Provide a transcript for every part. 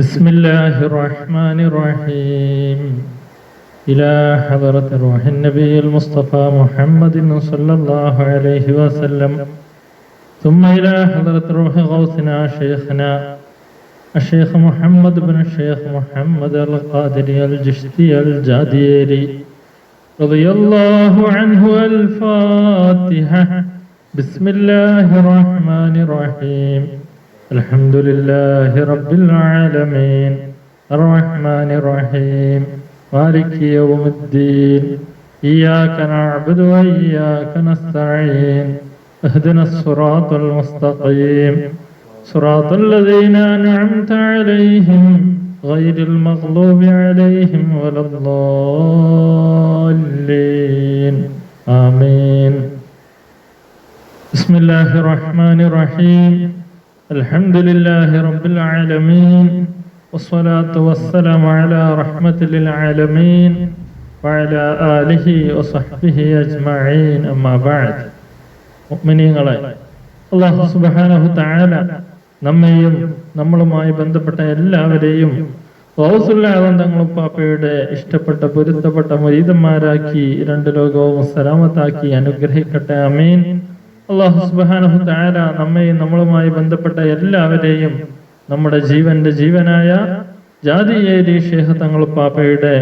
بسم الله الرحمن الرحيم. إلى حضرة روح النبي المصطفى محمد صلى الله عليه وسلم، ثم إلى حضرة روح غوثنا شيخنا الشيخ محمد بن الشيخ محمد القادري الجشتي الجاديري رضي الله عنه. الفاتحة. بسم الله الرحمن الرحيم. الحمد لله رب العالمين الرحمن الرحيم مالك يوم الدين. إياك نعبد وإياك نستعين. اهدنا الصراط المستقيم صراط الذين أنعمت عليهم غير المغضوب عليهم ولا الضالين. آمين. بسم الله الرحمن الرحيم. الحمد لله رب العالمين والصلاة والسلام على رحمة للعالمين وعلى آله وصحبه أجمعين. أما بعد. മുഅ്മിനീങ്ങളെ, അല്ലാഹു സുബ്ഹാനഹു തആല നമ്മെയും നമ്മളുമായി ബന്ധപ്പെട്ട എല്ലാവരെയും ഗൗസുൽ ആദം തങ്ങൾ പാപ്പയുടെ ഇഷ്ടപ്പെട്ട പൊരുത്തപ്പെട്ട മുരീദന്മാരാക്കി രണ്ട് ലോകവും സലാമത്താക്കി അനുഗ്രഹിക്കട്ടെ. ആമീൻ. അല്ലാഹു സുബ്ഹാനഹു തആല നമ്മെയും നമ്മളുമായി ബന്ധപ്പെട്ട എല്ലാവരെയും നമ്മുടെ ജീവന്റെ ജീവനായ ജാദിയേരി ശൈഖ് തങ്ങൾ പാപ്പയുടെ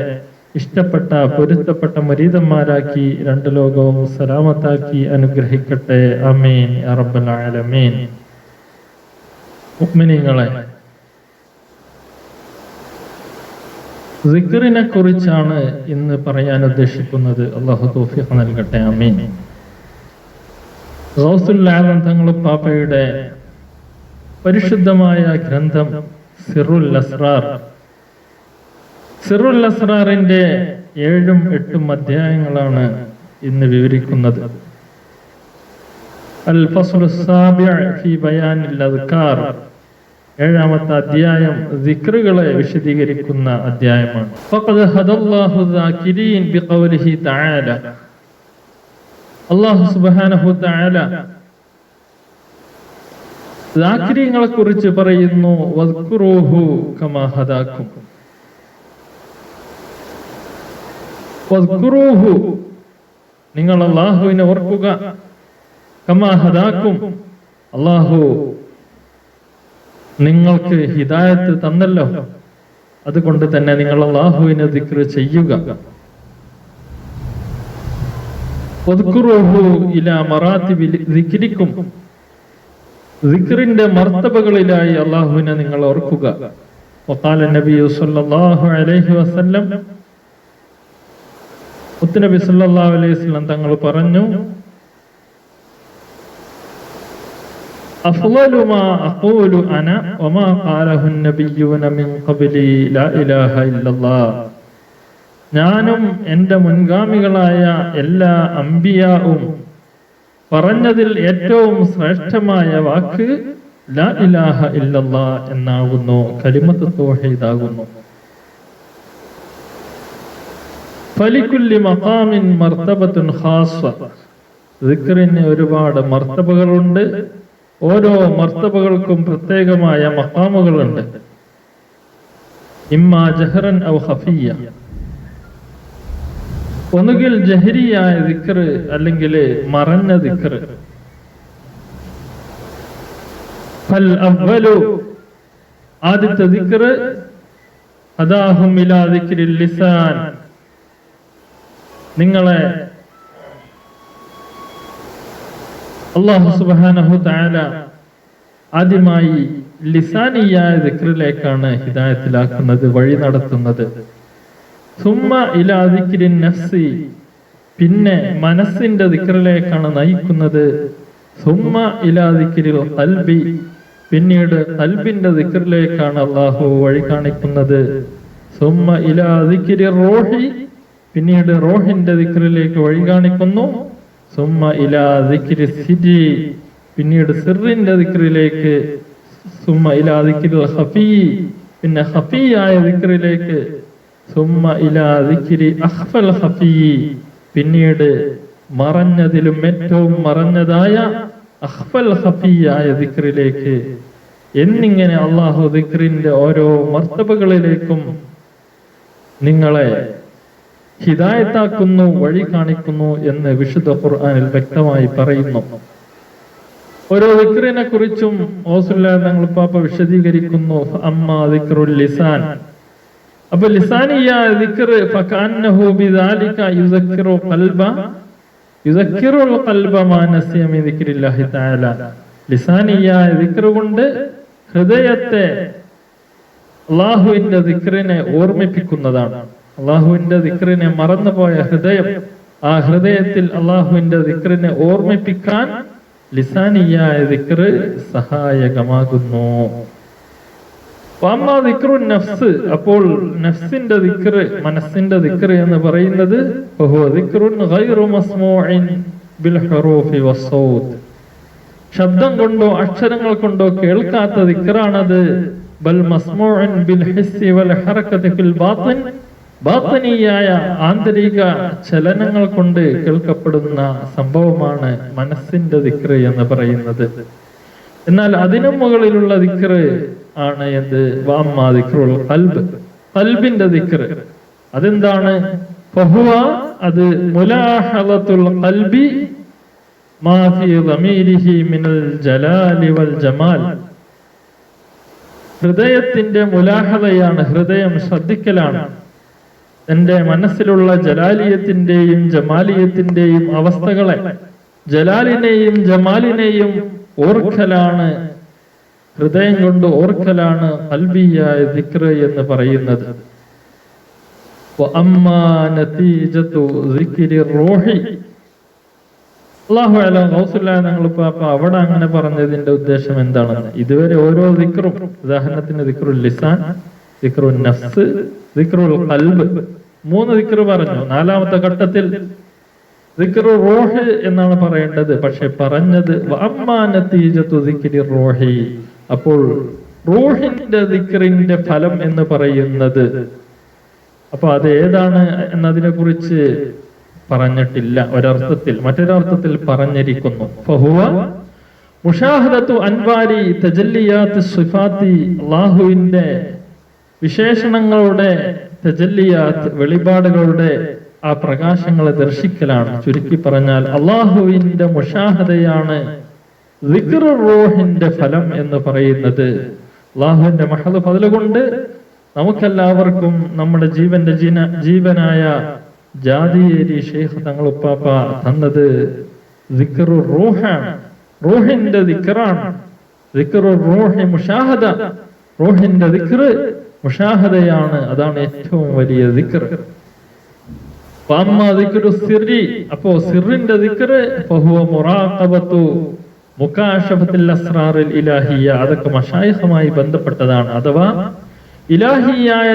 ഇഷ്ടപ്പെട്ട പൊരുത്തപ്പെട്ട മുരീദന്മാരാക്കി രണ്ട് ലോകവും സലാമത്താക്കി അനുഗ്രഹിക്കട്ടെ. ആമീൻ യാ റബ്ബൽ ആലമീൻ. മുഅ്മിനീങ്ങളെ, സിക്റിനെ കുറിച്ചാണ് ഇന്ന് പറയാൻ ഉദ്ദേശിക്കുന്നത്. അല്ലാഹു തൗഫീഖ് നൽകട്ടെ. ആമീൻ. ഗൗസുൽ ആദം തങ്ങൾ പാപ്പയുടെ പരിശുദ്ധമായ ഗ്രന്ഥം സിറുൽ അസ്റാർ, സിറുൽ അസ്റാറിന്റെ 7ഉം 8ഉം അധ്യായങ്ങളാണ് ഇന്ന് വിവരിക്കുന്നത്. അൽ ഫസ്ലു സാബിഅ ഫീ ബയാനിൽ അദ്കാർ, 7ാമത്തെ അധ്യായം ദിക്റുകളെ വിശദീകരിക്കുന്ന അധ്യായമാണ്. ഫഖദ് ഹദല്ലാഹു ദാകിരീൻ ബിഖൗലിഹി തആല, അല്ലാഹു സുബ്ഹാനഹു തആല ദാകിരീങ്ങളെ കുറിച്ച് പറയുന്നു, വദ്കുറൂഹു കമാ ഹദാക്കും. വദ്കുറൂഹു, നിങ്ങൾ അല്ലാഹുവിനെ ഓർക്കുക, കമാ ഹദാക്കും, അല്ലാഹു നിങ്ങൾക്ക് ഹിദായത്ത് തന്നല്ലോ, അതുകൊണ്ട് തന്നെ നിങ്ങൾ അല്ലാഹുവിനെ ദിക്ർ ചെയ്യുക. വദ്കുറൂഹു ഇലാ മറാത്തിബി ദിക്രിക്കും, ദിക്റിന്റെ മർത്തബകളിലായി അല്ലാഹുവിനെ നിങ്ങൾ ഓർക്കുക. വഖാല നബി സല്ലല്ലാഹു അലൈഹി വസല്ലം, മുത്തുനബി സല്ലല്ലാഹു അലൈഹി വസല്ലം തങ്ങൾ പറഞ്ഞു, അഫ്ളലു മാ അഖൂലു അന വമാ ഖാലഹു നബിയ്യൂന മിൻ ഖബ്ലി ലാ ഇലാഹ ഇല്ലല്ലാഹ്, ഞാനും എൻ്റെ മുൻഗാമികളായ എല്ലാ അംബിയാവും പറഞ്ഞതിൽ ഏറ്റവും ശ്രേഷ്ഠമായ വാക്ക് ലാ ഇലാഹ ഇല്ലല്ലാഹ് എന്നാകുന്നു, കലിമത്ത് തൗഹീദാകുന്നു. ഫലികുല്ലി മഖാമിൻ മർത്തബത്തുൻ ഖാസ്സ, ദിക്റിന് ഒരുപാട് മർത്തബകളുണ്ട്. ഓരോ മർത്തബകൾക്കും പ്രത്യേകമായ മഖാമുകളുണ്ട്. ഇമ്മാ ജഹ്റൻ ഔ ഖഫിയ്യ, ഒന്നുകിൽ ജഹരിയായ ദിക്ർ അല്ലെങ്കിൽ മറഞ്ഞ ദിക്ർ. ഫൽ അവ്വലു, ആദ്യത്തെ ദിക്ർ ഹദാഹും ഇലാ ദിക്രിൽ ലിസാൻ, നിങ്ങളെ അല്ലാഹു സുബ്ഹാനഹു തആല ആദ്യമായി ലിസാനിയായ ദിക്റിലേക്കാണ് ഹിദായത്തിലാക്കുന്നത്, വഴി നടത്തുന്നത്. സുമ്മ ഇലാ ദിക്രിൻ നഫ്സി, പിന്നെ മനസ്സിന്റെ ദിക്റിലേക്കാണ് നയിക്കുന്നത്. സുമ്മ ഇലാ ദിക്രിൽ ഖൽബി, പിന്നീട് ഖൽബിന്റെ ദിക്റിലേക്കാണ് അല്ലാഹു വഴി കാണിക്കുന്നത്. സുമ്മ ഇലാ ദിക്രിർ റൂഹി, പിന്നീട് റൂഹിന്റെ ദിക്റിലേക്ക് വഴി കാണിക്കുന്നു. സുമ്മ ഇലാ ദിക്രി സിരി, പിന്നീട് സിറിന്റെ ദിക്റിലേക്ക്. സുമ്മ ഇലാ ദിക്രിൽ ഖഫി, പിന്നെ ഖഫിയായ ദിക്റിലേക്ക്. സുമ്മ ഇലാ ദിക്രി അഖ്ഫൽ ഖഫി, പിന്നീട് മറഞ്ഞതിലും ഏറ്റവും മറഞ്ഞതായ അഖ്ഫൽ ഖഫിയായ ദിക്റിലേക്ക്. എന്നിങ്ങനെ അള്ളാഹു ദിക്റിന്റെ ഓരോ മർത്തബകളിലേക്കും നിങ്ങളെ ഹിദായത്താക്കുന്നു, വഴി കാണിക്കുന്നു എന്ന് വിശുദ്ധ ഖുർആനിൽ വ്യക്തമായി പറയുന്നു. ഓരോ ദിക്റിനെ കുറിച്ചും തങ്ങൾ പാപ്പ വിശദീകരിക്കുന്നു. അമ്മാ ദിക്റുൽ ലിസാൻ, അപ്പൊ ലിസാനിയ ദിക്ർ ഫകഅന്നഹു ബിദാലിക യുസക്കിറു ഖൽബ മാ നസിയ മിൻ ദിക്രില്ലാഹി തആല. ലിസാനിയ ദിക്ർ കൊണ്ട് ഹൃദയത്തെ അള്ളാഹുവിന്റെ ദിക്റിനെ ഓർമ്മിപ്പിക്കുന്നതാണ്. അള്ളാഹുവിന്റെ ദിക്റിനെ മറന്നുപോയ ഹൃദയം, ആ ഹൃദയത്തിൽ അള്ളാഹുവിന്റെ ദിക്റിനെ ഓർമ്മിപ്പിക്കാൻ ലിസാനിയായ ദിക്ർ സഹായകമാകുന്നു. നഫ്സ്, അപ്പോൾ നഫ്സിന്റെ ദിക്ർ, മനസ്സിന്റെ ദിക്ർ എന്ന് പറയുന്നത് ശബ്ദം കൊണ്ടോ അക്ഷരങ്ങൾ കൊണ്ടോ കേൾക്കാത്ത ദിക്റാണത്. ബൽ മസ്മൂഉൻ ബിൽ ഹിസ്സി വൽ ഹറകതി ഫിൽ ബാത്തിൻ, ബാത്തിനിയായ ആന്തരിക ചലനങ്ങൾ കൊണ്ട് കേൾക്കപ്പെടുന്ന സംഭവമാണ് മനസ്സിന്റെ ദിക്ർ എന്ന് പറയുന്നത്. എന്നാൽ അതിനു മുകളിലുള്ള ദിക്ർ ആണ് എന്ത്? വഅമ്മാ ദിക്റുൽ ഖൽബ്, ഖൽബിന്റെ ദിക്ർ. അതെന്താണ്? ഫഹുവ, അത് മുലാഹദത്തുൽ ഖൽബി മാ ഫീ ദമീരിഹി മിനൽ ജലാലി വൽ ജമാൽ. ഹൃദയത്തിന്റെ മുലാഹദയാണ്, ഹൃദയം ശ്രദ്ധിക്കലാണ്. എന്റെ മനസ്സിലുള്ള ജലാലിയത്തിന്റെയും ജമാലിയത്തിന്റെയും അവസ്ഥകളെ, ജലാലിനെയും ജമാലിനെയും ഓർക്കലാണ്, ഹൃദയം കൊണ്ട് ഓർക്കലാണ് ഖൽബിയായ ദിക്ർ എന്ന് പറയുന്നത്. വഅമ്മാ നതീജതു ദിക്രി റൂഹി, അല്ലാഹു അലം തങ്ങൾ പാപ്പ അവിടെ അങ്ങനെ പറഞ്ഞതിന്റെ ഉദ്ദേശം എന്താണെന്ന്. ഇതുവരെ ഓരോ ദിക്റും, ഉദാഹരണത്തിന് ദിക്റുൽ ലിസാൻ, ദിക്റുൽ നഫ്സ്, ദിക്റുൽ ഖൽബ്, 3 ദിക്ർ പറഞ്ഞു. 4ാമത്തെ ഘട്ടത്തിൽ ദിക്റു റൂഹ് എന്നാണ് പറയേണ്ടത്. പക്ഷെ പറഞ്ഞത് വഅമ്മാ നതീജതു ദിക്രി റൂഹി, അപ്പോൾ റൂഹിന്റെ ദിക്റിന്റെ ഫലം എന്ന് പറയുന്നത്, അപ്പൊ അത് ഏതാണ് എന്നതിനെ കുറിച്ച് പറഞ്ഞിട്ടില്ല ഒരർത്ഥത്തിൽ. മറ്റൊരർത്ഥത്തിൽ പറഞ്ഞിരിക്കുന്നു. ഫഹുവ മുഷാഹദത്തു അൻവാരി തജല്ലിയാത്ത് സിഫാത്തി, അല്ലാഹുവിന്റെ വിശേഷണങ്ങളുടെ തജല്ലിയാത്ത്, വെളിപാടുകളുടെ ആ പ്രകാശങ്ങളെ ദർശിക്കലാണ്. ചുരുക്കി പറഞ്ഞാൽ അള്ളാഹുവിന്റെ മുഷാഹദയാണ് ദിക്ർ റൂഹിന്റെ ഫലം എന്ന് പറയുന്നത്. അള്ളാഹുവിന്റെ മഹദ് ഫദ്ല് കൊണ്ട് നമുക്കെല്ലാവർക്കും നമ്മുടെ ജീവനായ ജാദിയേരി ശൈഖ് തങ്ങൾ ഉപ്പാപ്പ തന്നത് ദിക്ർ റൂഹാണ്, റൂഹിന്റെ ദിക്റാണ്. ദിക്ർ റൂഹി മുഷാഹദ, റൂഹിന്റെ ദിക്ർ മുഷാഹദയാണ്. അതാണ് ഏറ്റവും വലിയ ദിക്ർ. അപ്പോ സിറിന്റെ ദിക്ർ ഫഹുവ മുറാഖബത്തു മുകാശഫത്തുൽ അസ്റാറിൽ ഇലാഹിയ, അതൊക്കെ മശായിഖുമായി ബന്ധപ്പെട്ടതാണ്. അഥവാ ഇലാഹിയായ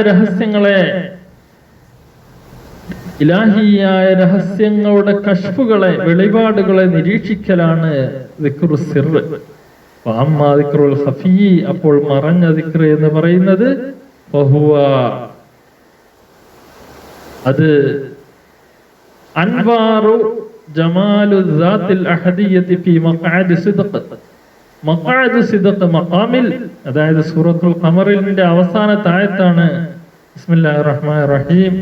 രഹസ്യങ്ങളുടെ കശ്ഫുകളെ, വെളിപാടുകളെ നിരീക്ഷിക്കലാണ് ദിക്റു സിർ. വഅമ്മാ ദിക്റുൽ ഖഫീ, അപ്പോൾ മറഞ്ഞ ദിക്ർ എന്ന് പറയുന്നത് ഫഹുവ, അത് അൻവാറു ജമാലു ദാത്തിൽ അഹദിയ്യതി ഫീ മഖഅദി സിദ്ഖ്, മഖഅദു സിദ്ഖ് മഖാമിൽ, അതായത് സൂറത്തുൽ ഖമറിന്റെ അവസാനത്തെ ആയത്താണ്. ബിസ്മില്ലാഹിർ റഹ്മാനിർ റഹീം.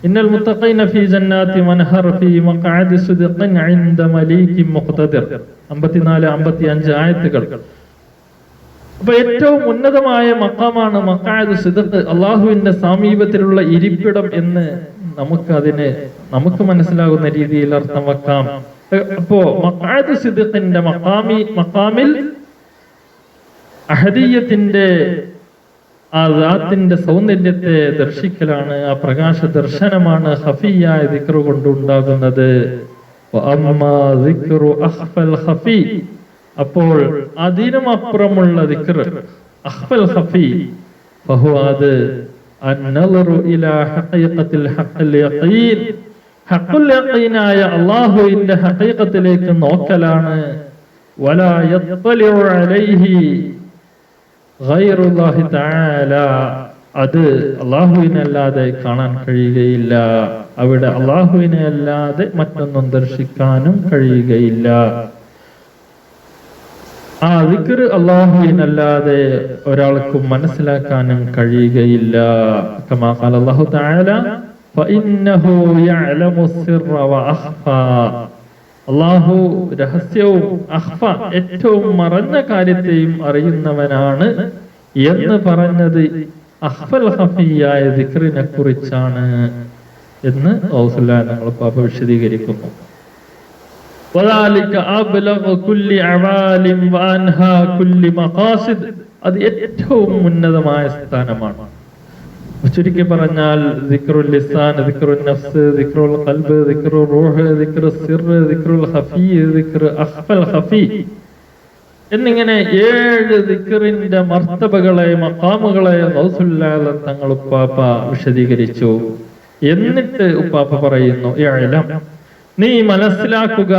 ഇന്നൽ മുത്തഖീന ഫീ ജന്നാതി വനഹർ ഫീ മഖഅദി സിദ്ഖിൻ ഇൻദ മലീകിൻ മുഖ്തദിർ. 54, 55 ആയത്തുകൾ. അപ്പൊ ഏറ്റവും ഉന്നതമായ മഖാമാണ് മഖഅദു സിദ്ഖ്, അള്ളാഹുവിന്റെ സമീപത്തിലുള്ള ഇരിപ്പിടം എന്ന് നമുക്ക് മനസ്സിലാകുന്ന രീതിയിൽ അർത്ഥം വെക്കാം. അപ്പോ മഖഅദു സിദ്ഖിന്റെ മഖാമിൽ അഹദിയ്യത്തിന്റെ ആ ദാത്തിന്റെ സൗന്ദര്യത്തെ ദർശിക്കലാണ്, ആ പ്രകാശ ദർശനമാണ് ഖഫിയായ ദിക്ർ കൊണ്ടുണ്ടാകുന്നത്. വഅമ്മാ ദിക്റു അഖ്ഫൽ ഖഫി, അപ്പോൾ അതിനും അപ്പുറമുള്ള ദിക്ർ അഖ്ഫൽ ഖഫി ഫഹുവ, അത് അന്നളറു ഇലാ ഹഖീഖത്തിൽ ഹഖ്ൽ യഖീൻ, ഹഖുൽ യഖീനായ അല്ലാഹുവിന്റെ ഹഖീഖത്തിലേക്ക് നോക്കലാണ്. വലാ യത്ലിഉ അലൈഹി ഗൈറുല്ലാഹി തആല, അത് അല്ലാഹുവിനെ അല്ലാതെ കാണാൻ കഴിയുകയില്ല. അവിടെ അല്ലാഹുവിനെ അല്ലാതെ മറ്റൊന്നും ദർശിക്കാനും കഴിയുകയില്ല. ആ ദിക്ർ അല്ലാഹുവിനല്ലാതെ ഒരാൾക്കും മനസ്സിലാക്കാനും കഴിയുകയില്ല. കമാ ഖാല അല്ലാഹു തആല ഫഇന്നഹു യഅലമു സിർറ വഅഖ്ഫാ. അല്ലാഹു രഹസ്യവും അഖ്ഫ ഏറ്റവും മറഞ്ഞ കാര്യത്തെയും അറിയുന്നവനാണ് എന്ന് പറഞ്ഞത് അഖ്ഫൽ ഖഫിയായ ദിക്റിനെ കുറിച്ചാണ് എന്ന് ഔസുല്ലാ ഞങ്ങൾ പാപ്പ വിശദീകരിക്കുന്നു. അത് ഏറ്റവും ഉന്നതമായ സ്ഥാനമാണ്. ചുരുക്കി പറഞ്ഞാൽ ദിക്റുൽ ലിസാൻ, ദിക്റുൽ നഫ്സ്, ദിക്റുൽ ഖൽബ്, ദിക്റുൽ റൂഹ്, ദിക്റുൽ സിർ, ദിക്റുൽ ഖഫി, ദിക്ർ അഖ്ഫൽ ഖഫി എന്നിങ്ങനെ 7 ദിക്റിന്റെ മർത്തബകളെ, മഖാമുകളെ റസൂലുള്ളാഹി തങ്ങൾ ഉപ്പാപ്പ വിശദീകരിച്ചു. എന്നിട്ട് ഉപ്പാപ്പ പറയുന്നു, ഇഅലം, നീ മനസ്സിലാക്കുക,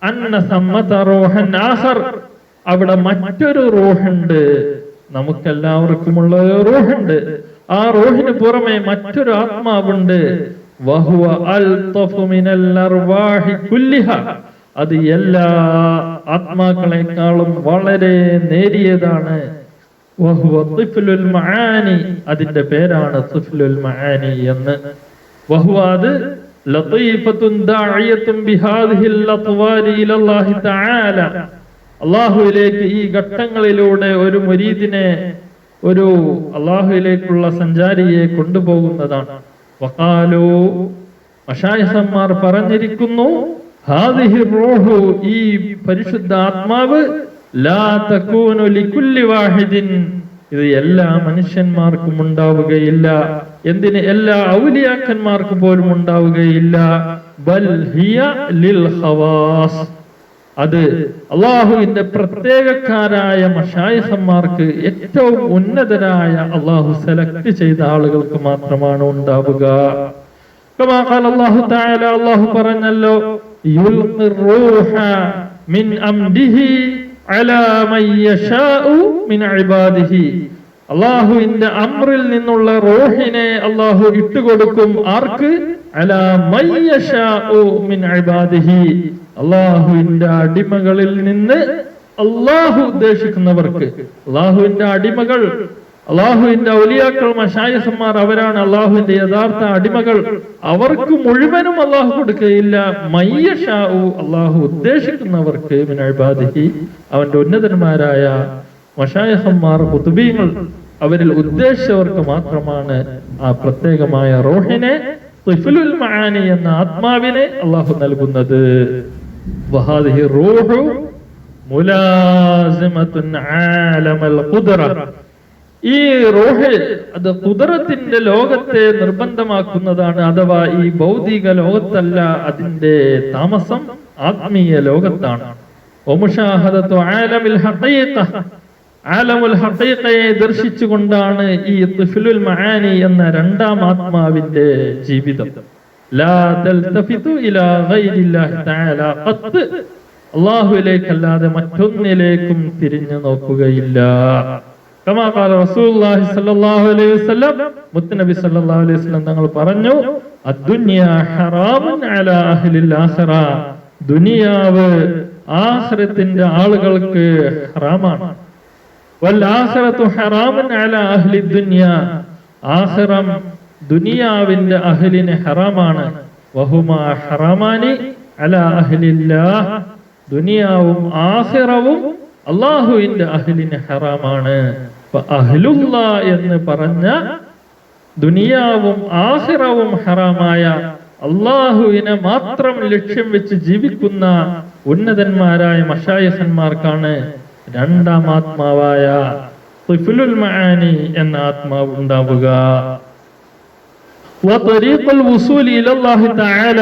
അന്ന സമ്മത റൂഹൻ ആഖർ, അവിടെ മറ്റൊരു റൂഹുണ്ട്, നമുക്കെല്ലാവർക്കുമുള്ള റൂഹുണ്ട്. ആ റൂഹിന് പുറമെ മറ്റൊരു ആത്മാവുണ്ട്. വഹുവ അൽതഫു മിനൽ അർവാഹി കുല്ലിഹ, അത് എല്ലാ ആത്മാക്കളെക്കാളും വളരെ നേരിയതാണ്. വഹുവ തിഫ്ലുൽ മആനി, അതിന്റെ പേരാണ് തിഫ്ലുൽ മആനി എന്ന്. വഹുവ, അത് ലതീഫത്തുൻ ദാഇയത്തുൻ ബിഹാദിഹിൽ അത്വാരി ഇലല്ലാഹി തആല, അല്ലാഹുവിലേക്ക് ഈ ഘട്ടങ്ങളിലൂടെ ഒരു മുരീദിനെ, ഒരു അല്ലാഹുവിലേക്കുള്ള സഞ്ചാരിയെ കൊണ്ടുപോകുന്നതാണ്. വഖാലു, മശായിഖന്മാർ പറഞ്ഞിരിക്കുന്നു, ഹാദിഹി റൂഹു, ഈ പരിശുദ്ധ ആത്മാവ്, ലാ തകൂനു ലികുല്ലി വാഹിദിൻ, ഇത് എല്ലാ മനുഷ്യന്മാർക്കും ഉണ്ടാവുകയില്ല. എന്തിന്? എല്ലാ ഔലിയാക്കന്മാർക്ക് പോലും ഉണ്ടാവുകയില്ല. ബൽ ഹിയ ലിൽ ഖവാസ്, അത് അള്ളാഹുവിന്റെ പ്രത്യേകക്കാരായ മശായിഖന്മാർക്ക്, ഏറ്റവും ഉന്നതരായ അള്ളാഹു സെലക്ട് ചെയ്ത ആളുകൾക്ക് മാത്രമാണ് ഉണ്ടാവുക. കമാ ഖാല അല്ലാഹു തആല, അല്ലാഹു പറഞ്ഞല്ലോ, യുൽഖിർ റൂഹ മിൻ അംദിഹി അലാ മൻ യശാഉ മിൻ ഇബാദിഹി, അല്ലാഹുവിന്റെ അംറിൽ നിന്നുള്ള റൂഹിനെ അല്ലാഹു ഇട്ടുകൊടുക്കും. ആർക്ക്? അലാ മൻ യശാഉ മിൻ ഇബാദിഹി, അല്ലാഹുവിന്റെ അടിമകളിൽ നിന്ന് അല്ലാഹു ഉദ്ദേശിക്കുന്നവർക്ക്. അല്ലാഹുവിന്റെ അടിമകൾ, അല്ലാഹുവിന്റെ ഔലിയാക്കൾ, മശായിഖന്മാർ, അവരാണ് അല്ലാഹുവിന്റെ യഥാർത്ഥ അടിമകൾ. അവർക്ക് മുഴുവനും അല്ലാഹു കൊടുക്കുകയില്ല. മയ്യശാഉ, അല്ലാഹു ഉദ്ദേശിക്കുന്നവർക്ക്, മിൻ ഇബാദിഹി, അവന്റെ ഉന്നതന്മാരായ മശായിഖന്മാർ, ഖുതുബീങ്ങൾ, അവരിൽ ഉദ്ദേശിച്ചവർക്ക് മാത്രമാണ് ആ പ്രത്യേകമായ റൂഹിനെ, തിഫ്ലുൽ മആനി എന്ന ആത്മാവിനെ അല്ലാഹു നൽകുന്നത്. വഹാദിഹി റൂഹു മുലാസിമത്തുൻ ആലമൽ ഖുദ്റ, ഈ റൂഹ് അത് ഖുദ്റത്തിന്റെ ലോകത്തെ നിർബന്ധമാക്കുന്നതാണ്. അഥവാ ഈ ഭൗതിക ലോകത്തല്ല അതിന്റെ താമസം, ആത്മീയ ലോകത്താണ്. വമുശാഹദതു ആലമിൽ ഹഖീഖ, ആലമുൽ ഹഖീഖയെ ദർശിച്ചുകൊണ്ടാണ് ഈ തിഫ്ലുൽ മആനി എന്ന രണ്ടാം ആത്മാവിന്റെ ജീവിതം. ലാ തൽതഫിതു ഇലാ ഗൈരില്ലാഹി തആല ഖത്ത്, അല്ലാഹുവിലേക്കല്ലാതെ മറ്റൊന്നിലേക്കും തിരിഞ്ഞു നോക്കുകയില്ല. കമാ ഖാല റസൂലുള്ളാഹി സ്വല്ലല്ലാഹു അലൈഹി വസല്ലം, മുത്തനബി സ്വല്ലല്ലാഹു അലൈഹി വസല്ലം തങ്ങൾ പറഞ്ഞു, അദ്ദുനിയ ഹറാമുൻ അലാ അഹ്ലിൽ ആഖിറ, ദുനിയാവ് ആഖിറത്തിന്റെ ആളുകൾക്ക് ഹറാമാണ്. വൽ ആഖിറതു ഹറാമുൻ അലാ അഹ്ലി ദുനിയ, ആഖിറം ദുനിയാവിന്റെ അഹ്ലിന് ഹറാമാണ്. വഹുമാ ഹറാമാനി അലാ അഹ്ലില്ലാഹ്, ദുനിയാവും ആഖിറവും അല്ലാഹുവിന്റെ അഹ്ലിന് ഹറാമാണ്. അഹ്ലുല്ലാ എന്ന് പറഞ്ഞ ദുനിയാവും ആഖിറവും ഹറാമായ അല്ലാഹുവിനെ മാത്രം ലക്ഷ്യം വെച്ച് ജീവിക്കുന്ന ഉന്നതന്മാരായ മശായിഖന്മാർക്കാണ് രണ്ടാം ആത്മാവായ തിഫ്ലുൽ മആനി എന്ന ആത്മാവ് ഉണ്ടാവുക. വതരീഖുൽ വുസൂലി ഇലല്ലാഹി തആല,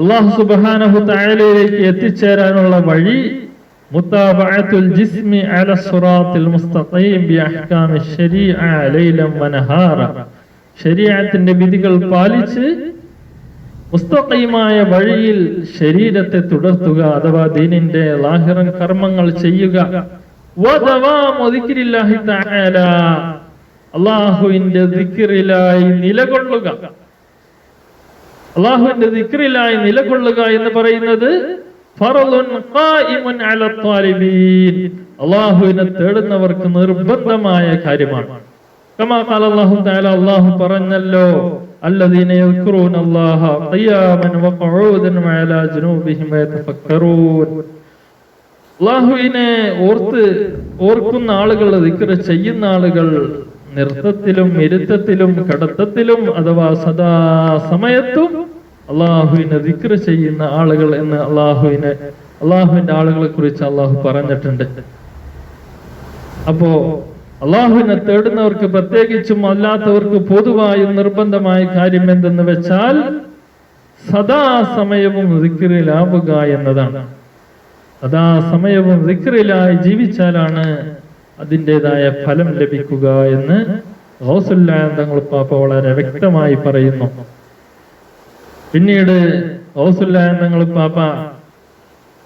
അല്ലാഹു സുബ്ഹാനഹു തആലയിലേക്ക് എത്തിച്ചേരാനുള്ള വഴി, മുതാബഅത്തുൽ ജിസ്മി അല സിറാത്തിൽ മുസ്തഖീം ബി അഹ്കാമി ശരീഅ ലൈലൻ വനഹാറ, ശരീഅത്തിന്റെ വിധികൾ പാലിച്ച് മുസ്തഖീമായ വഴിയിൽ ശരീരത്തെ തുടർത്തുക, അഥവാ ദീനിന്റെ ലാഹിറൻ കർമ്മങ്ങൾ ചെയ്യുക. വദവാമു ദിക്രില്ലാഹി തആല, അല്ലാഹുവിന്റെ ദിക്റിലായി നിലകൊള്ളുക. അല്ലാഹുവിന്റെ ദിക്റിലായി നിലകൊള്ളുക എന്ന് പറയുന്നത് ഫർളുൻ ഖായിമുൻ അല ത്വാലിബീൻ, അള്ളാഹുവിനെ തേടുന്നവർക്ക് നിർബന്ധമായ കാര്യമാണ്. കമാ ഖാല അല്ലാഹു തആല, അള്ളാഹു പറഞ്ഞല്ലോ, അല്ലദീന യദ്കുറൂനല്ലാഹ ഖിയാമൻ വഖുഊദൻ വഅലാ ജുനൂബിഹിം വയതഫക്കറൂൻ. അള്ളാഹുവിനെ ഓർക്കുന്ന ആളുകൾ, ദിക്ർ ചെയ്യുന്ന ആളുകൾ നൃത്തത്തിലും ഇരുത്തത്തിലും കിടത്തത്തിലും അഥവാ സദാ സമയത്തും അള്ളാഹുവിനെ ദിക്ർ ചെയ്യുന്ന ആളുകൾ എന്ന് അള്ളാഹുവിന്റെ ആളുകളെ കുറിച്ച് അള്ളാഹു പറഞ്ഞിട്ടുണ്ട്. അപ്പോ അള്ളാഹുവിനെ തേടുന്നവർക്ക് പ്രത്യേകിച്ചും അല്ലാത്തവർക്ക് പൊതുവായും നിർബന്ധമായ കാര്യം എന്തെന്ന് വെച്ചാൽ സദാസമയവും ദിക്റിലാവുക എന്നതാണ്. സദാസമയവും ദിക്റിലായി ജീവിച്ചാലാണ് അതിൻ്റെതായ ഫലം ലഭിക്കുക എന്ന് ഗൗസുൽ ആലം തങ്ങൾ പാപ്പ വളരെ വ്യക്തമായി പറയുന്നു. പിന്നീട് ഗൗസുൽ ആലം തങ്ങൾ പാപ്പ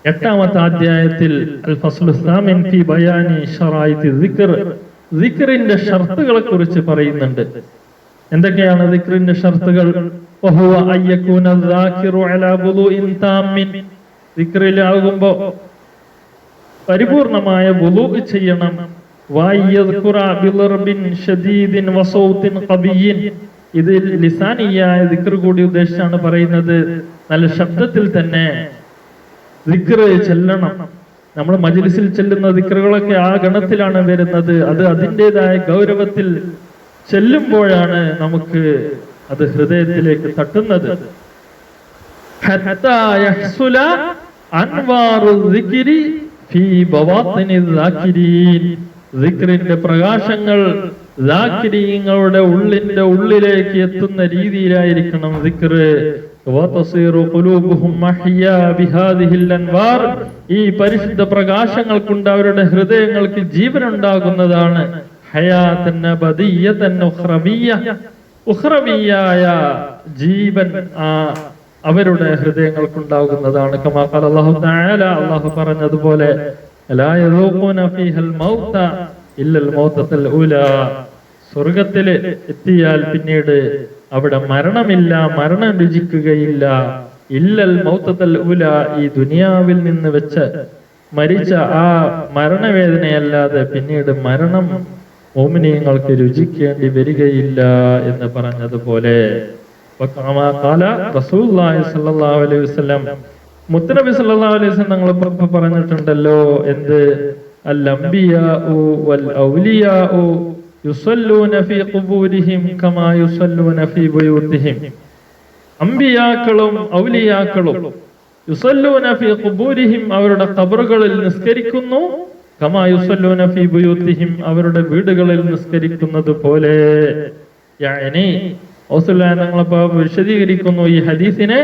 8-ാമത്തെ അധ്യായത്തിൽ അൽ ഫസ്ലു സാമിൻ ഫി ബയാനി ശറായിത്തി ദിക്ർ, ദിക്റിന്റെ ഷർത്തുകളെ കുറിച്ച് പറയുന്നുണ്ട്. എന്തൊക്കെയാണ് ദിക്റിന്റെ ഷർത്തുകൾ? വഹുവ അയ്യകൂന ദാകിറു അലാ വുളൂഇൻ താമിൻ, ദിക്റിലാകുമ്പോൾ പരിപൂർണമായ വുളൂ ചെയ്യണം. വയദ്കുറ ബിളർബിൻ ശദീദിൻ വസൗത്തിൻ ഖബിയ്യിൻ, ഇത് ലിസാനിയായ ദിക്ർ കൂടി ഉദ്ദേശിച്ചാണ് പറയുന്നത്. നല്ല ശബ്ദത്തിൽ തന്നെ ദിക്ർ ചെല്ലണം. നമ്മൾ മജ്ലിസിൽ ചെല്ലുന്ന ദിക്റുകളൊക്കെ ആ ഗണത്തിലാണ് വരുന്നത്. അത് അതിൻ്റെതായ ഗൗരവത്തിൽ ചെല്ലുമ്പോഴാണ് നമുക്ക് അത് ഹൃദയത്തിലേക്ക് തട്ടുന്നത്. ഹത്താ യഹ്സുല അൻവാറു ദിക്രി ഫീ ബവാത്തിനി ദാകിരീൻ, ദിക്റിന്റെ പ്രകാശങ്ങൾ ദാകിരീങ്ങളുടെ ഉള്ളിലേക്ക് എത്തുന്ന രീതിയിലായിരിക്കണം ദിക്ർ. വതസിറു ഖുലൂബുഹും മഹ്യാ ബിഹാദിഹിൽ അൻവാർ, ഈ പരിശുദ്ധ പ്രകാശങ്ങൾ കൊണ്ട് അവരുടെ ഹൃദയങ്ങൾക്ക് ജീവൻ ഉണ്ടാകുന്നതാണ്. ഹയാതൻ അബദിയ്യതൻ ഉഖ്റവിയ്യ, ഉഖ്റവിയ്യായ ജീവൻ അവരുടെ ഹൃദയങ്ങൾക്കുണ്ടാകുന്നതാണ്. കമാ ഖാല അല്ലാഹു തആല, അല്ലാഹു പറഞ്ഞതുപോലെ, ലാ യദൂഖൂന ഫീഹൽ മൗത ഇല്ലൽ മൗതത്തുൽ ഊലാ, സ്വർഗ്ഗത്തിൽ എത്തിയാൽ പിന്നീട് അവിടെ മരണമില്ല, മരണം രുചിക്കുകയില്ല. ഇല്ലൽ മൗതത്തുൽ ഊലാ, ഈ ദുനിയാവിൽ നിന്ന് വെച്ച് മരിച്ച ആ മരണവേദനയല്ലാതെ പിന്നീട് മരണം മുഅ്മിനീങ്ങൾക്ക് രുചിക്കേണ്ടി വരികയില്ല എന്ന് പറഞ്ഞതുപോലെ റസൂലുള്ളാഹി സ്വല്ലല്ലാഹു അലൈഹി വസല്ലം, മുത്തനബി സ്വല്ലല്ലാഹു അലൈഹി വസല്ലം തങ്ങൾ പറഞ്ഞിട്ടുണ്ടല്ലോ, എന്ത്? അൽ അംബിയാഉ വൽ ഔലിയാഉ യുസല്ലൂന ഫീ ഖുബൂരിഹിം കമാ യുസല്ലൂന ഫീ ബുയൂതിഹിം, അംബിയാക്കളും ഔലിയാക്കളും യുസല്ലൂന ഫീ ഖുബൂരിഹിം, അവരുടെ ഖബറുകളിൽ നിസ്കരിക്കുന്നു, കമാ യുസല്ലൂന ഫീ ബുയൂതിഹിം, അവരുടെ വീടുകളിൽ നിസ്കരിക്കുന്നത് പോലെ. യാനി ഞങ്ങളപ്പോ വിശദീകരിക്കുന്നു ഈ ഹദീസിനെ,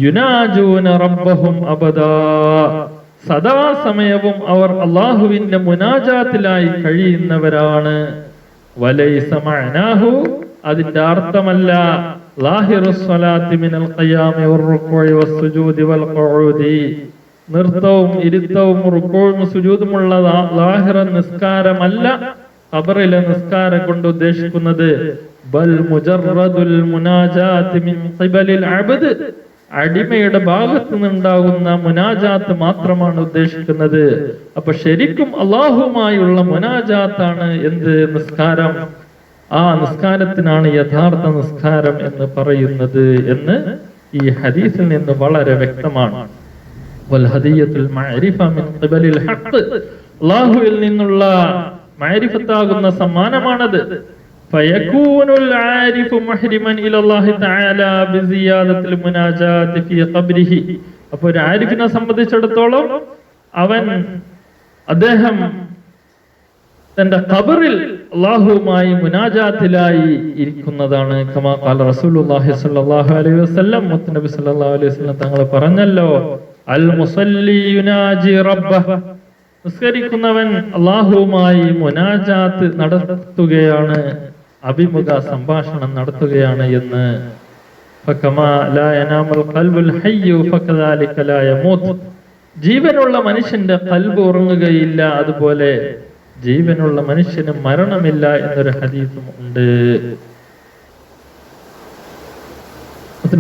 യുനാജൂന റബ്ബഹും അബദാ, സദാസമയവും അവർ അള്ളാഹുവിന്റെ മുനാജാത്തിലായി കഴിയുന്നവരാണ്. വലൈസ മഅനാഹു, അതിന്റെ അർത്ഥമല്ല ലാഹിറുസ് സ്വലാത്തി മിനൽ ഖിയാമി വറുകൂഇ വസ്സുജൂദി വൽ ഖുഊദി, നൃത്തവും ഇരുത്തവും റുകൂഉം സുജൂദുമുള്ള ലാഹിറ നിസ്കാരമല്ല ഖബറിലെ നിസ്കാരം കൊണ്ട് ഉദ്ദേശിക്കുന്നത്. ബൽ മുജറദുൽ മുനാജാത്ത് മിൻ ഖിബലിൽ അബ്ദ്, അടിമയുടെ ഭാഗത്തു നിന്നുണ്ടാകുന്ന മുനാജാത്ത് മാത്രമാണ് ഉദ്ദേശിക്കുന്നത്. അപ്പൊ ശരിക്കും അള്ളാഹുമായുള്ള മുനാജാത്താണ് എന്ത്? നിസ്കാരം. ആ നിസ്കാരത്തിനാണ് യഥാർത്ഥ നിസ്കാരം എന്ന് പറയുന്നത് എന്ന് ഈ ഹദീസിൽ നിന്ന് വളരെ വ്യക്തമാണ്. വൽ ഹദിയത്തുൽ മഅരിഫ മിൻ ഖിബലിൽ ഹഖ്, അല്ലാഹുവിൽ നിന്നുള്ള മഅരിഫത്താകുന്ന സമ്മാനമാണത്. ഫയകൂനുൽ ആരിഫു മുഹ്രിമൻ ഇലല്ലാഹി തആല ബിസിയാദത്തിൽ മുനാജാത്തി ഫീ ഖബ്രിഹി. അപ്പോൾ ഒരു ആരിഫിനെ സംബന്ധിച്ചിടത്തോളം അദ്ദേഹം തന്റെ ഖബറിൽ അല്ലാഹുവുമായി മുനാജാത്തിലായി ഇരിക്കുന്നതാണ്. കമാ ഖാല റസൂലുള്ളാഹി സ്വല്ലല്ലാഹു അലൈഹി വസല്ലം, മുത്തനബി സ്വല്ലല്ലാഹു അലൈഹി വസല്ലം തങ്ങൾ പറഞ്ഞല്ലോ, അൽ മുസല്ലി യുനാജി റബ്ബഹ്, നിസ്കരിക്കുന്നവൻ അല്ലാഹുവുമായി മുനാജാത്ത് നടത്തുകയാണ്, അഭിമുഖ സംഭാഷണം നടത്തുകയാണ് എന്ന്. ഫകമാ ലാ യനാമുൽ ഖൽബുൽ ഹയ്യു ഫകദാലിക ലാ യമൂത്ത്, ജീവനുള്ള മനുഷ്യന്റെ ഖൽബ് ഉറങ്ങുകയില്ല, അതുപോലെ ജീവനുള്ള മനുഷ്യന് മരണമില്ല എന്നൊരു ഹദീസും ഉണ്ട്.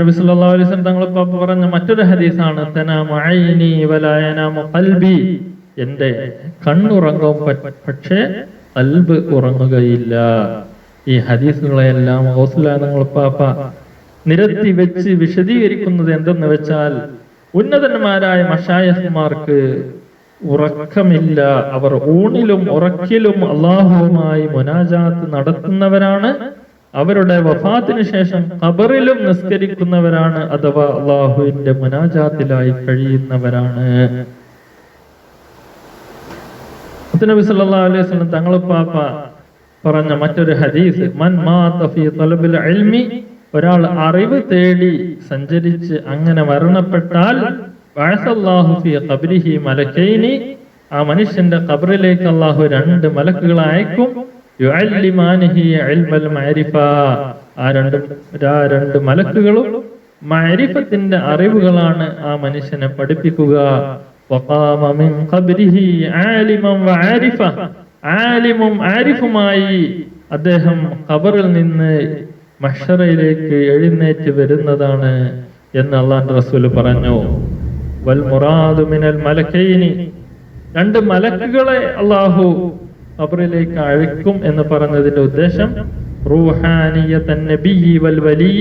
നബി സല്ലല്ലാഹു അലൈഹി വസല്ലം തങ്ങൾ പറഞ്ഞ മറ്റൊരു ഹദീസാണ്, തനാമു ഐനി വലാ യനാമു ഖൽബി, എൻ്റെ കണ്ണുറങ്ങും, പക്ഷേ ഖൽബ് ഉറങ്ങുകയില്ല. ഈ ഹദീസുകളെല്ലാം ഗൗസുൽ പാപ്പ നിരത്തി വെച്ച് വിശദീകരിക്കുന്നത് എന്തെന്ന് വെച്ചാൽ, ഉന്നതന്മാരായ മശായിഖ്മാർക്ക് ഉറക്കമില്ല. അവർ ഊണിലും ഉറക്കിലും അള്ളാഹുവുമായി മുനാജാത്ത് നടത്തുന്നവരാണ്. അവരുടെ വഫാത്തിന് ശേഷം ഖബറിലും നിസ്കരിക്കുന്നവരാണ്, അഥവാ അള്ളാഹുവിന്റെ മുനാജാത്തിലായി കഴിയുന്നവരാണ്. നബി സല്ലല്ലാഹു അലൈഹി വസല്ലം തങ്ങൾ പാപ്പ പറഞ്ഞ മറ്റൊരു ഹദീസ്, മൻ മാത ഫീ തലബിൽ ഇൽമി, ഒരാൾ അറിവ് തേടി സഞ്ചരിച്ച് അങ്ങനെ മരണപ്പെട്ടാൽ, ബഅസല്ലാഹു ഫീ ഖബ്രിഹി മലക്കൈനി, ആ മനുഷ്യന്റെ ഖബറിലേക്ക് അല്ലാഹു 2 മലക്കുകളെ അയക്കും. യുഅല്ലിമാനിഹി ഇൽമൽ മഅരിഫ, ആ രണ്ട് മലക്കുകളും മഅരിഫത്തിന്റെ അറിവുകളാണ് ആ മനുഷ്യനെ പഠിപ്പിക്കുക. വഖാമ മിൻ ഖബ്രിഹി ആലിമൻ വആരിഫ, ആലിമും ആരിഫുമായി അദ്ദേഹം ഖബറിൽ നിന്ന് മഹ്ശറയിലേക്ക് എഴുന്നേറ്റ് വരുന്നതാണ് എന്ന് അല്ലാഹുവിന്റെ റസൂൽ പറഞ്ഞു. വൽ മുറാദു മിനൽ മലക്കൈനി, 2 മലക്കുകളെ അല്ലാഹു ഖബറിലേക്ക് അയക്കും എന്ന് പറഞ്ഞതിന്റെ ഉദ്ദേശം റൂഹാനിയത്തൻ നബിയ്യി വൽ വലി,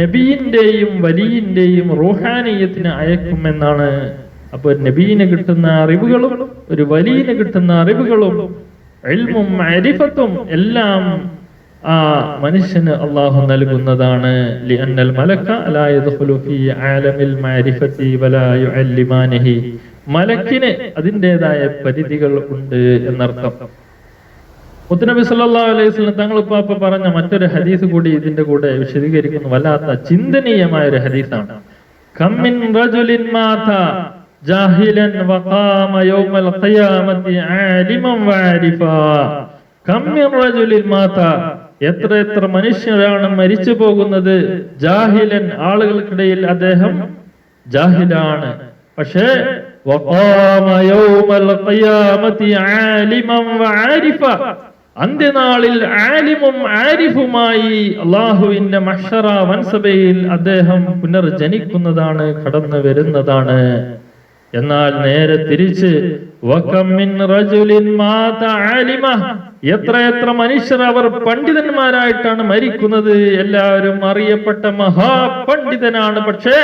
നബിയിന്റെയും വലിയിന്റെയും റൂഹാനിയത്തിനെ അയക്കും എന്നാണ്. അപ്പൊ നബീന് കിട്ടുന്ന അറിവുകളും ഒരു വലിയന് കിട്ടുന്ന അറിവുകളും ഇൽമും മഅരിഫത്തും എല്ലാം ആ മനുഷ്യന് അല്ലാഹു നൽകുന്നതാണ്. ലിഅന്നൽ മലക ലാ യദ്ഖുലു ഫീ ആലമിൽ മഅരിഫത്തി വലാ യുഅല്ലിമാനിഹി, മലക്കിന് അതിൻ്റെതായ പരിധികൾ ഉണ്ട് എന്നർത്ഥം. മുത്തുനബി സല്ലല്ലാഹു അലൈഹി വസല്ലം തങ്ങൾ പാപ്പ പറഞ്ഞ മറ്റൊരു ഹദീസ് കൂടി ഇതിന്റെ കൂടെ വിശദീകരിക്കുന്നു. വല്ലാത്ത ചിന്തനീയമായ ഒരു ഹദീസാണ്. കമ്മിൻ റജുലിൻ മാത ജാഹിലൻ വഖാമ യൗമൽ ഖിയാമത്തി ആലിമൻ വആരിഫാ. കമ്മിൻ റജുലിൻ മാത, എത്ര മനുഷ്യരാണ് മരിച്ചു പോകുന്നത്. ജാഹിലൻ, ആളുകൾക്കിടയിൽ അദ്ദേഹം ജാഹിലാണ്, പക്ഷേ വഖാമ യൗമൽ ഖിയാമത്തി ആലിമൻ വആരിഫ, അന്ത്യനാളിൽ ആലിമും ആരിഫുമായി അല്ലാഹുവിന്റെ മഹ്ശറ വൻസഭയിൽ അദ്ദേഹം പുനർജനിക്കുന്നതാണ്, കടന്നു വരുന്നതാണ്. എന്നാൽ നേരെ തിരിച്ച് വകം മിൻ റജുലിൻ മാത ആലിമ, എത്ര മനുഷ്യർ അവർ പണ്ഡിതന്മാരായിട്ടാണ് മരിക്കുന്നത്. എല്ലാവരും അറിയപ്പെട്ട മഹാപണ്ഡിതനാണ്, പക്ഷേ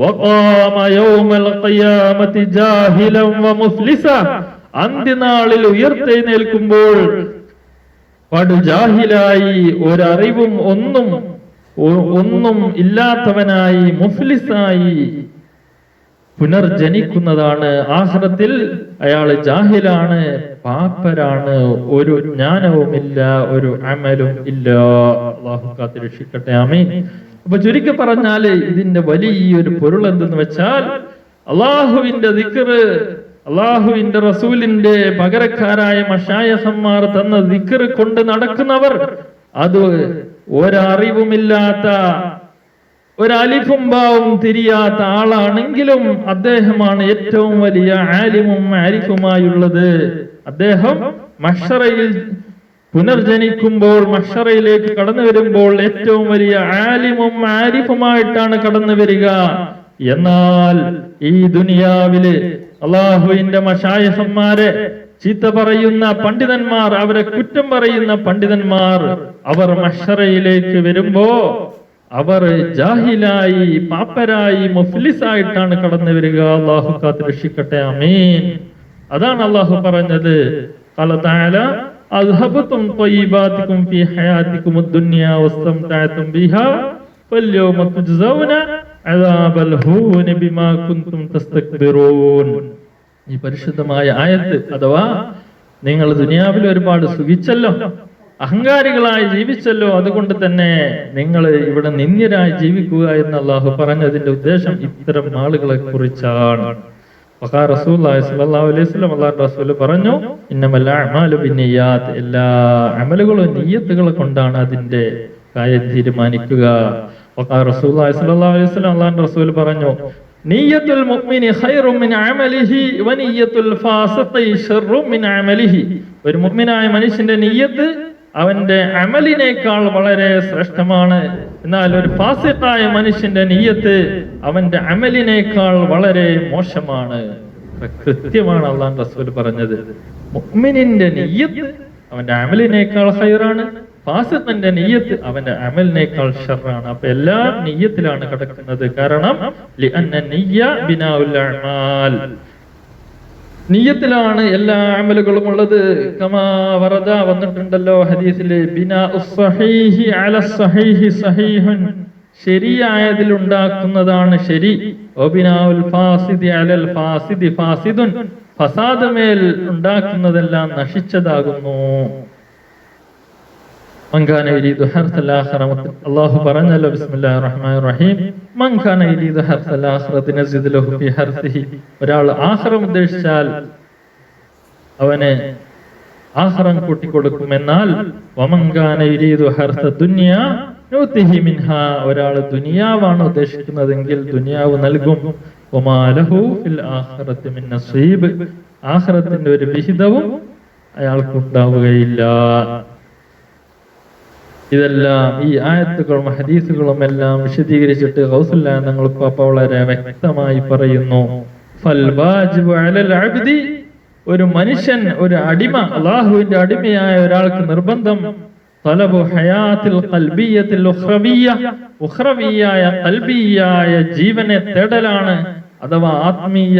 വഖാമ യൗമൽ ഖിയാമത്തി ജാഹിലൻ വമുഫ്ലിസ, അന്ത്യനാളിൽ ഉയർത്തെഴുന്നേൽക്കുമ്പോൾ പടുജാഹിലായി, ഒരറിവും ഒന്നും ഇല്ലാത്തവനായി, മുഫ്ലിസായി പുനർജനിക്കുന്നതാണ്. ആഖിറത്തിൽ അയാൾ ജാഹിലാണ്, പാപ്പരാണ്, ഒരു ജ്ഞാനവുമില്ല, ഒരു അമലും ഇല്ല. അല്ലാഹു കാത്തുരക്ഷിക്കട്ടെ, ആമീൻ. അപ്പൊ ചുരുക്കി പറഞ്ഞാല് ഇതിന്റെ വലിയൊരു പൊരുൾ എന്തെന്ന് വെച്ചാൽ, അള്ളാഹുവിന്റെ ദിക്ർ, അള്ളാഹുവിന്റെ റസൂലിന്റെ പകരക്കാരായ മശായിഖന്മാർ തന്ന ദിക്ർ കൊണ്ട് നടക്കുന്നവർ, അത് ഒരറിവുമില്ലാത്ത, ഒരലിഫും ബാവും തിരിയാത്ത ആളാണെങ്കിലും അദ്ദേഹമാണ് ഏറ്റവും വലിയ ആലിമും ആരിഫുമായുള്ളത്. അദ്ദേഹം മഹ്ശറയിൽ പുനർജനിക്കുമ്പോൾ, മഹ്ശറയിലേക്ക് കടന്നു വരുമ്പോൾ ഏറ്റവും വലിയ ആലിമും ആരിഫുമായിട്ടാണ് കടന്നു വരിക. എന്നാൽ ഈ ദുനിയാവില് അള്ളാഹുവിന്റെ മശായിഖന്മാരെ ചീത്ത പറയുന്ന പണ്ഡിതന്മാർ, അവരെ കുറ്റം പറയുന്ന പണ്ഡിതന്മാർ, അവർ മഹ്ശറയിലേക്ക് വരുമ്പോ അവർ ജാഹിലായി, പാപ്പരായി, മുഫ്ലിസായിട്ടാണ് കടന്നു വരിക. അല്ലാഹു കാത്ത് രക്ഷിക്കട്ടെ, ആമീൻ. അതാണ് അല്ലാഹു പറഞ്ഞത്, ഖാല തആല അസ്ഹബതും ത്വയ്യിബാതികും ഫീ ഹയാതികുമുദ് ദുനിയ വസ്തംതഅതും ബിഹാ വൽയൗമ തുജ്സൗന അദാബൽ ഹൂനി ബിമാ കുൻതും തസ്തക്ബിറൂൻ. ഈ പരിശുദ്ധമായ ആയത്ത്, അഥവാ നിങ്ങൾ ദുനിയാവിൽ ഒരുപാട് സുഖിച്ചല്ലോ, അഹങ്കാരികളായി ജീവിച്ചല്ലോ, അതുകൊണ്ട് തന്നെ നിങ്ങൾ ഇവിടെ നിന്ദ്യരായി ജീവിക്കുക എന്ന് അല്ലാഹു പറഞ്ഞതിന്റെ ഉദ്ദേശം ഇത്തരം ആളുകളെ കുറിച്ചാണ്. റസൂലുള്ളാഹി സ്വല്ലല്ലാഹു അലൈഹി വസല്ലം അല്ലാഹുവിന്റെ റസൂൽ പറഞ്ഞു, ഇന്നമൽ അഅ്മാലു ബിന്നിയാത്ത്, എല്ലാ അമലുകളും നിയ്യത്തുകളെ കൊണ്ടാണ് അതിന്റെ കാര്യം തീരുമാനിക്കുക. റസൂലുള്ളാഹി സ്വല്ലല്ലാഹു അലൈഹി വസല്ലം അല്ലാഹുവിന്റെ റസൂൽ പറഞ്ഞു, നിയ്യത്തുൽ മുഅ്മിനി ഖൈറും മിൻ അമലിഹി വനിയ്യത്തുൽ ഫാസിഖി ശർറും മിൻ അമലിഹി. ഒരു മുഅ്മിനായ മനുഷ്യന്റെ നിയ്യത്ത് അവന്റെ അമലിനേക്കാൾ വളരെ ശ്രേഷ്ഠമാണ്. എന്നാൽ ഒരു ഫാസിഖായ മനുഷ്യന്റെ നിയ്യത്ത് അവന്റെ അമലിനേക്കാൾ വളരെ മോശമാണ്. കൃത്യമാണ് അള്ളാഹു റസൂൽ പറഞ്ഞത്. മുഅ്മിനിന്റെ നിയ്യത്ത് അവന്റെ അമലിനേക്കാൾ ഖൈറാണ്, ഫാസിഖിന്റെ നിയ്യത്ത് അവന്റെ അമലിനേക്കാൾ ഷർറാണ്. അപ്പൊ എല്ലാം നിയ്യത്തിലാണ് കിടക്കുന്നത്. കാരണം ലിഅന്ന നിയ്യ ബിനാഉൽ അഅമാൽ, നിയ്യത്തിലാണ് എല്ലാ അമലുകളും ഉള്ളത്. കമാ വറദ വന്നിട്ടുണ്ടല്ലോ ഹദീസിലെ ബിനാഉസ് സഹീഹി അല സഹീഹി സഹീഹുൻ, ശരിയായതിൽ ഉണ്ടാക്കുന്നതാണ് ശരി. വബിനാഉൽ ഫാസിദി അലൽ ഫാസിദി ഫാസിദുൻ, ഫസാദ് മേൽ ഉണ്ടാക്കുന്നതെല്ലാം നശിച്ചതാകുന്നു. മൻകാന യരീദു ഹർസൽ ആഖിറത, അല്ലാഹു പറഞ്ഞല്ലോ ബിസ്മില്ലാഹിർ റഹ്മാനിർ റഹീം, മൻകാന യരീദു ഹർസൽ ആഖിറത നസിദ് ലഹു ഫി ഹർസിഹി, ഒരാൾ ആഖിറം ഉദ്ദേശിച്ചാൽ അവന് ആഖിറം കൂട്ടിക്കൊടുക്കും. എന്നാൽ വമൻകാന യരീദു ഹർസ ദുനിയ നൂതിഹി മിൻഹാ, ഒരാൾ ദുനിയാവാണ് ഉദ്ദേശിക്കുന്നതെങ്കിൽ ദുനിയാവ് നൽകും. വമാ ലഹു ഫിൽ ആഖിറതി മിൻ നസീബ്, ആഖിറത്തിന്റെ ഒരു വിഹിതവും അയാൾക്ക് ഉണ്ടാവുകയില്ല. ഇതെല്ലാം ഈ ആയത്തുകളും ഹദീസുകളും എല്ലാം വിശദീകരിച്ചിട്ട് ഗൗസുല്ലാ തങ്ങൾ വളരെ വ്യക്തമായി പറയുന്നു. ഫൽ വാജിബു അലൽ അബ്ദി, ഒരു മനുഷ്യൻ, ഒരു അടിമ, അല്ലാഹുവിന്റെ അടിമയായ ഒരാൾക്ക് നിർബന്ധം തലബു ഹയാത്തിൽ ഖൽബിയ്യത്തിൽ ഉഖ്റവിയ്യ, ഉഖ്റവിയ്യായ ഖൽബിയ്യായ ജീവനെ തേടലാണ്, അഥവാ ആത്മീയ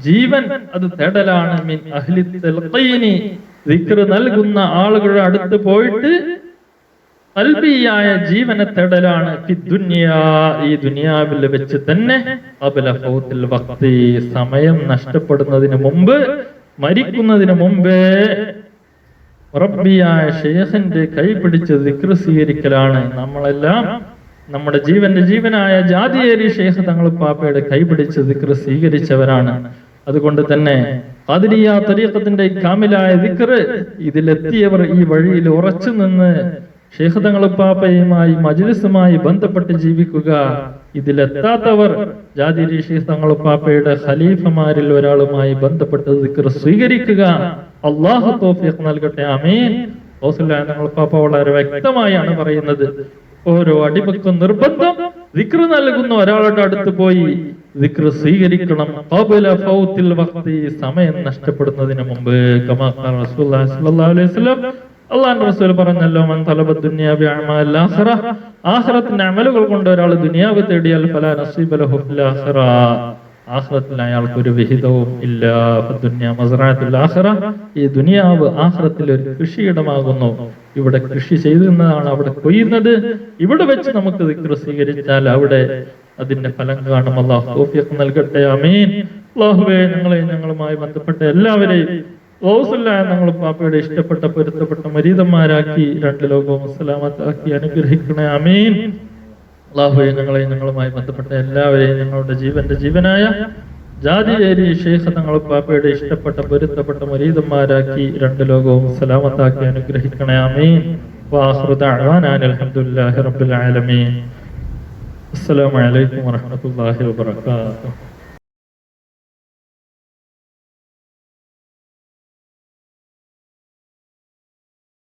ജീവൻ അത് തേടലാണ്. മിൻ അഹ്ലി തൽഖീനി, ദിക്ർ നൽകുന്ന ആളുകളുടെ അടുത്ത് പോയിട്ട് ഖൽബിയായ ജീവനെ തേടലാണ്. ഫി ദുനിയാ, ഈ ദുനിയാവിൽ വെച്ച് തന്നെ. ഖബ്ല ഫൗത്തിൽ വഖ്തി, സമയം നഷ്ടപ്പെടുന്നതിന് മുമ്പ്, മരിക്കുന്നതിന് മുമ്പേ റബ്ബിയായ ശൈഖിന്റെ കൈ പിടിച്ച് ദിക്ർ സ്വീകരിക്കലാണ്. നമ്മളെല്ലാം നമ്മുടെ ജീവനായ ജാതിയേരി ശൈഖ് തങ്ങൾ പാപ്പയുടെ കൈ പിടിച്ച് ദിക്ർ സ്വീകരിച്ചവരാണ്. അതുകൊണ്ട് തന്നെ ഖാദിരിയ തരീഖത്തിന്റെ കാമിലായ ദിക്ർ, ഇതിലെത്തിയവർ ഈ വഴിയിൽ ഉറച്ചു നിന്ന് ശൈഖ് തങ്ങൾ പാപ്പയുമായി മജ്ലിസുമായി ബന്ധപ്പെട്ട് ജീവിക്കുക. ഇതിലെത്താത്തവർ ജാതിരി ശൈഖ് തങ്ങൾ പാപ്പയുടെ ഖലീഫമാരിൽ ഒരാളുമായി ബന്ധപ്പെട്ട് ദിക്ർ സ്വീകരിക്കുക. അല്ലാഹു തൗഫീഖ് നൽകട്ടെ, ആമീൻ. റസൂലുള്ളാഹി തങ്ങൾ പാപ്പ വളരെ വ്യക്തമായാണ് പറയുന്നത്, ഓരോ അടിമക്കും നിർബന്ധം ദിക്ർ നൽകുന്ന ഒരാളുടെ അടുത്ത് പോയി ദിക്ർ സ്വീകരിക്കണം. ഖബ്ല ഫൗത്തിൽ വഖ്തി, സമയം നഷ്ടപ്പെടുന്നതിന് മുമ്പ്. കമാ ഖാല റസൂലുള്ളാഹി സ്വല്ലല്ലാഹു അലൈഹി വസല്ലം, അല്ലാഹുവിന്റെ റസൂൽ പറഞ്ഞല്ലോ, മൻ തലബ ദുനിയ ബിഅമാൽ ആഖിറ, ആഖിറത്തിന്റെ അമലുകൾ കൊണ്ട് ഒരാൾ ദുനിയാവ് തേടിയാൽ ഫലാ നസീബ ലഹു ഫിൽ ആഖിറ, ആഖിറത്തിൽ അയാൾക്ക് ഒരു വിഹിതവും ഇല്ല. ഫദുനിയ മസ്റഅത്തുൽ ആഖിറ, ഈ ദുനിയാവ് ആഖിറത്തിൽ ഒരു കൃഷിയിടമാകുന്നു. ഇവിടെ കൃഷി ചെയ്യുന്നതാണ് അവിടെ കൊയ്യുന്നത്. ഇവിടെ വെച്ച് നമുക്ക് ദിക്ർ സ്വീകരിച്ചാൽ അവിടെ അതിന്റെ ഫലം കാണും. അല്ലാഹു തൗഫീഖ് നൽകട്ടെ, ആമീൻ. അല്ലാഹുവേ, ഞങ്ങളുമായി ബന്ധപ്പെട്ട എല്ലാവരെയും ഞങ്ങൾ പാപ്പയുടെ ഇഷ്ടപ്പെട്ട പൊരുത്തപ്പെട്ട മരീതന്മാരാക്കി രണ്ട് ലോകവും സലാമത്താക്കി അനുഗ്രഹിക്കണേ, ആമീൻ. അല്ലാഹുവേ, ഞങ്ങളുമായി ബന്ധപ്പെട്ട എല്ലാവരെയും ഞങ്ങളുടെ ജീവനായ ജാതിയേരി ശൈഖ് തങ്ങൾ പാപ്പയുടെ ഇഷ്ടപ്പെട്ട പൊരുത്തപ്പെട്ട മരീതന്മാരാക്കി രണ്ട് ലോകവും സലാമത്താക്കി അനുഗ്രഹിക്കണേ, ആമീൻ. വആഖിറു ദഅ്വാനാ അൽഹംദുലില്ലാഹി റബ്ബിൽ ആലമീൻ. അസ്സലാമു അലൈക്കും വറഹ്മത്തുള്ളാഹി വബറകാതുഹു.